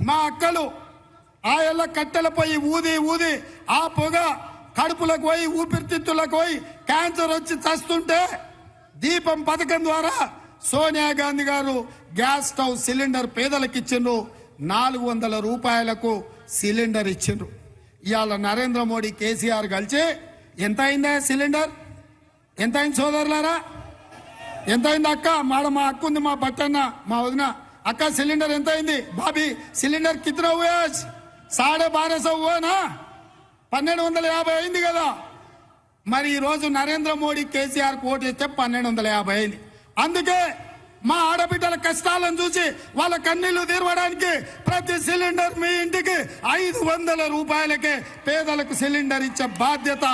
మా అక్కలు ఆయల్ల కట్టెల పోయి ఊది ఊది ఆ పొగ కడుపులకు పోయి ఊపిరితిత్తులకు పోయి క్యాన్సర్ వచ్చి చస్తుంటే దీపం పథకం ద్వారా సోనియా గాంధీ గారు గ్యాస్ స్టవ్ సిలిండర్ పేదలకు ఇచ్చిండ్రు. 400 రూపాయలకు సిలిండర్ ఇచ్చిండ్రు. ఇవాళ నరేంద్ర మోడీ కేసీఆర్ కలిసి ఎంత అయిందా సిలిండర్? ఎంత అయింది సోదరులారా? ఎంత అయింది అక్క? మా అక్క ఉంది, మా బట్టన్న, మా వదిన. అక్క సిలిండర్ ఎంత అయింది? బాబీ సిలిండర్ కిतना हुआ? 1250 हुआ 1250 అయింది కదా. మరి ఈ రోజు నరేంద్ర మోడీ కేసీఆర్ ఓటు ఇస్తే 1250 అయింది. అందుకే మా ఆడబిడ్డల కష్టాలను చూసి వాళ్ళ కన్నీళ్లు తీర్వడానికి ప్రతి సిలిండర్ మీ ఇంటికి 500 రూపాయలకే పేదలకు సిలిండర్ ఇచ్చే బాధ్యత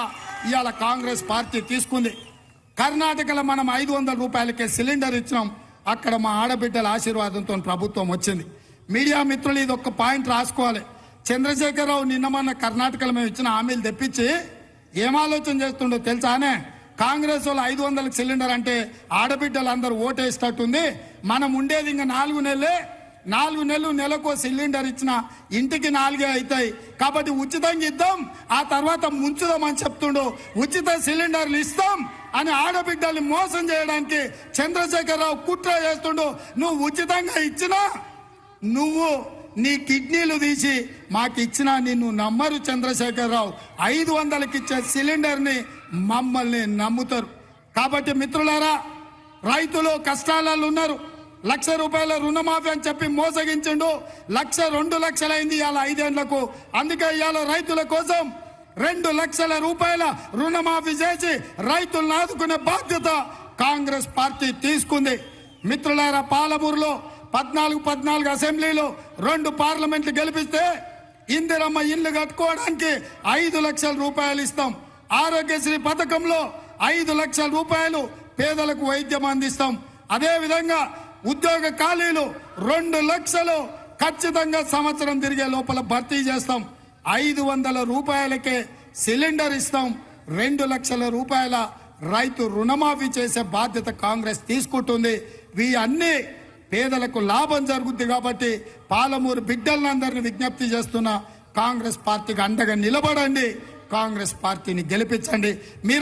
ఇవాళ కాంగ్రెస్ పార్టీ తీసుకుంది. కర్ణాటకలో మనం 500 రూపాయలకే సిలిండర్ ఇచ్చినాం. అక్కడ మా ఆడబిడ్డల ఆశీర్వాదంతో ప్రభుత్వం వచ్చింది. మీడియా మిత్రులు ఇది ఒక్క పాయింట్ రాసుకోవాలి. చంద్రశేఖరరావు నిన్న మొన్న కర్ణాటకలో మేము ఇచ్చిన హామీలు తెప్పించి ఏం ఆలోచన చేస్తుండో తెలుసానే? కాంగ్రెస్ వాళ్ళు 500 సిలిండర్ అంటే ఆడబిడ్డలందరూ ఓటేసేటట్టుంది. మనం ఉండేది ఇంకా 4 నెలలే. 4 నెలలు నెలకు సిలిండర్ ఇచ్చిన ఇంటికి 4 అవుతాయి. కాబట్టి ఉచితంగా ఇద్దాం, ఆ తర్వాత ముంచుదామని చెప్తుండు. ఉచిత సిలిండర్లు ఇస్తాం అని ఆడబిడ్డల్ని మోసం చేయడానికి చంద్రశేఖరరావు కుట్ర చేస్తుండు. నువ్వు ఉచితంగా ఇచ్చినా నువ్వు నీ కిడ్నీలు తీసి మాకు ఇచ్చినా నిన్ను నమ్మరు చంద్రశేఖరరావు. 500కి ఇచ్చే సిలిండర్ ని మమ్మల్ని నమ్ముతారు. కాబట్టి మిత్రులారా, రైతులు కష్టాలలో ఉన్నారు. 1,00,000 రూపాయల రుణమాఫీ అని చెప్పి మోసగించిండు. 1,00,000 2 లక్షలు అయింది ఇవాళ 5 ఏళ్లకు. అందుకే ఇవాళ రైతుల కోసం 2 లక్షల రూపాయల రుణమాఫీ చేసి రైతులను ఆదుకునే బాధ్యత కాంగ్రెస్ పార్టీ తీసుకుంది. మిత్రులారా, పాలమూరులో 14 అసెంబ్లీలో 2 పార్లమెంట్లు గెలిపిస్తే ఇందిరమ్మ ఇల్లు కట్టుకోవడానికి 5 లక్షల రూపాయలు ఇస్తాం. ఆరోగ్యశ్రీ పథకంలో 5 లక్షల రూపాయలు పేదలకు వైద్యం అందిస్తాం. అదే విధంగా ఉద్యోగ ఖాళీలు 2 లక్షలు ఖచ్చితంగా సంవత్సరం తిరిగే లోపల భర్తీ చేస్తాం. 500 రూపాయలకే సిలిండర్ ఇస్తాం. 2 లక్షల రూపాయల రైతు రుణమాఫీ చేసే బాధ్యత కాంగ్రెస్ తీసుకుంటుంది. అన్ని పేదలకు లాభం జరుగుతుంది. కాబట్టి పాలమూరు బిడ్డలందరినీ విజ్ఞప్తి చేస్తున్న కాంగ్రెస్ పార్టీకి అండగా నిలబడండి, కాంగ్రెస్ పార్టీని గెలిపించండి. మీరు